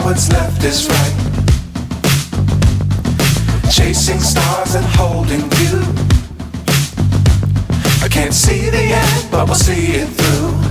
what's left is right. Chasing stars and holding you. I can't see the end, but we'll see it through.